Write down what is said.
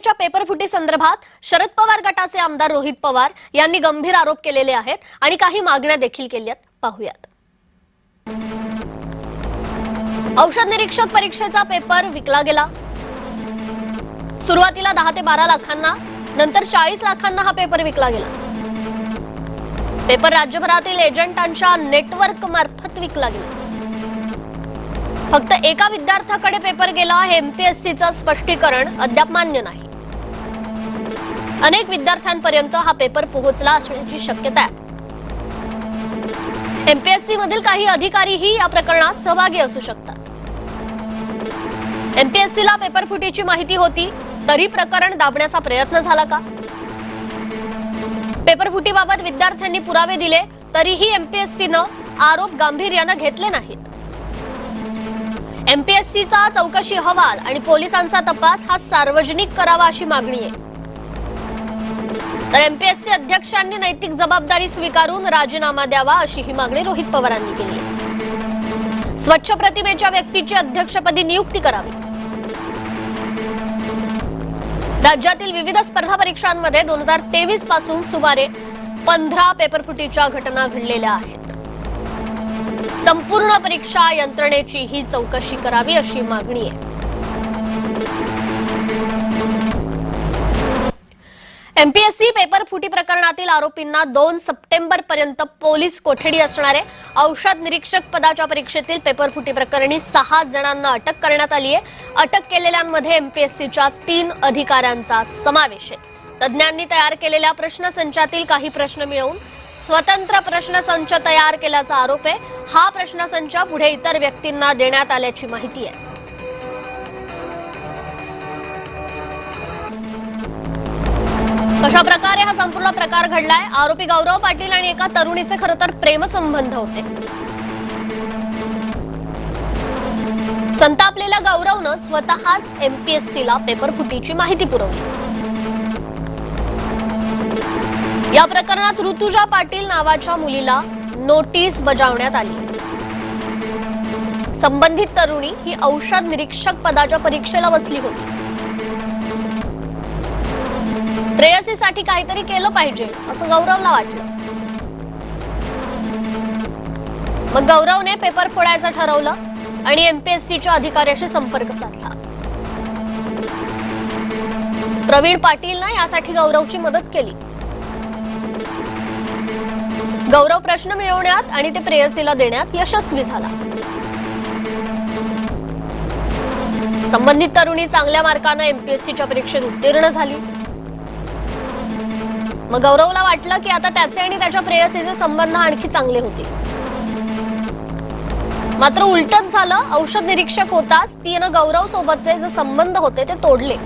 च्या पेपर फुटी संदर्भात शरद पवार गटाचे आमदार रोहित पवार यांनी गंभीर आरोप केलेले आहेत आणि काही मागण्या देखील केल्यात. पाहूयात. औषध निरीक्षक परीक्षेचा पेपर विकला गेला. सुरुवातीला 10 ते 12 लाखांना, नंतर 40 लाखांना हा पेपर विकला गेला. पेपर राज्यभरातील एजंटांच्या नेटवर्क मार्फत विकला गेला. फक्त एका विद्यार्थ्याकडे पेपर गेला हे एमपीएससीचं स्पष्टीकरण अद्याप मान्य नाही. अनेक विद्यार्थ्यांपर्यंत हा पेपर पोहोचला असण्याची शक्यता आहे. एमपीएससी मधील काही अधिकारीही या प्रकरणात सहभागी असू शकतात. एमपीएससीला पेपर फुटीची माहिती होती तरी प्रकरण दाबण्याचा प्रयत्न झाला का? पेपर फुटीबाबत विद्यार्थ्यांनी पुरावे दिले तरीही एमपीएससीनं आरोप गांभीर्याने घेतले नाहीत. एमपीएससीचा चौकशी अहवाल आणि पोलिसांचा तपास हा सार्वजनिक करावा अशी मागणी आहे. तर एमपीएससी अध्यक्षांनी नैतिक जबाबदारी स्वीकारून राजीनामा द्यावा अशी ही मागणी रोहित पवारांनी केली आहे. स्वच्छ प्रतिमेच्या व्यक्तीची अध्यक्षपदी नियुक्ती करावी. राज्यातील विविध स्पर्धा परीक्षांमध्ये 2023 पासून सुमारे 15 पेपरफुटीच्या घटना घडलेल्या आहेत. संपूर्ण परीक्षा यंत्रणेची ही चौकशी करावी अशी मागणी आहे. एमपीएससी पेपर फुटी प्रकरणातील आरोपींना 2 सप्टेंबर पर्यंत पोलीस कोठडी असणार आहे. औषध निरीक्षक पदाच्या परीक्षेतील पेपर फुटी प्रकरणी 6 जणांना अटक करण्यात आली आहे. अटक केलेल्यांमध्ये एमपीएससीच्या 3 अधिकाऱ्यांचा समावेश आहे. तज्ज्ञांनी तयार केलेल्या प्रश्नसंचातील काही प्रश्न मिळवून स्वतंत्र प्रश्नसंच तयार केल्याचा आरोप आहे. हा प्रश्नसंच पुढे इतर व्यक्तींना देण्यात आल्याची माहिती आहे. कशा प्रकारे हा संपूर्ण प्रकार घडलाय? आरोपी गौरव पाटील आणि एका तरुणीचे खरं तर प्रेमसंबंध होते. संतापलेल्या गौरवनं स्वतःच एमपीएससीला पेपर फुटीची माहिती पुरवली. या प्रकरणात ऋतुजा पाटील नावाच्या मुलीला नोटीस बजावण्यात आली. संबंधित तरुणी ही औषध निरीक्षक पदाच्या परीक्षेला बसली होती. प्रेयसीसाठी काहीतरी केलं पाहिजे असं गौरवला वाटलं. मग गौरवने पेपर फोडायचं ठरवलं आणि एमपीएससीच्या अधिकाऱ्याशी संपर्क साधला. प्रवीण पाटीलने यासाठी गौरवची मदत केली. गौरव प्रश्न मिळवण्यात आणि ते प्रेयसीला देण्यात यशस्वी झाला. संबंधित तरुणी चांगल्या मार्काने एमपीएससीच्या परीक्षेत उत्तीर्ण झाली. मग गौरवला वाटलं की आता त्याचे आणि त्याच्या प्रेयसीचे संबंध आणखी चांगले होतील. मात्र उलटच झालं. औषध निरीक्षक होताच तिने गौरव सोबतचे जे संबंध होते ते तोडले.